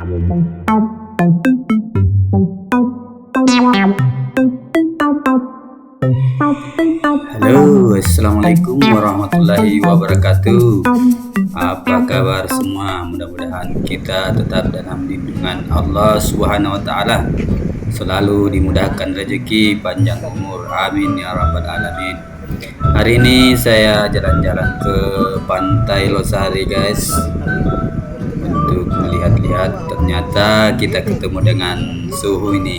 Halo, assalamualaikum warahmatullahi wabarakatuh. Apa kabar semua? Mudah-mudahan kita tetap dalam lindungan Allah Subhanahu wa Ta'ala, selalu dimudahkan rezeki, panjang umur, amin ya rabbal alamin. Hari ini saya jalan-jalan ke Pantai Losari, guys, untuk melihat-lihat. Ternyata kita ketemu dengan suhu ini.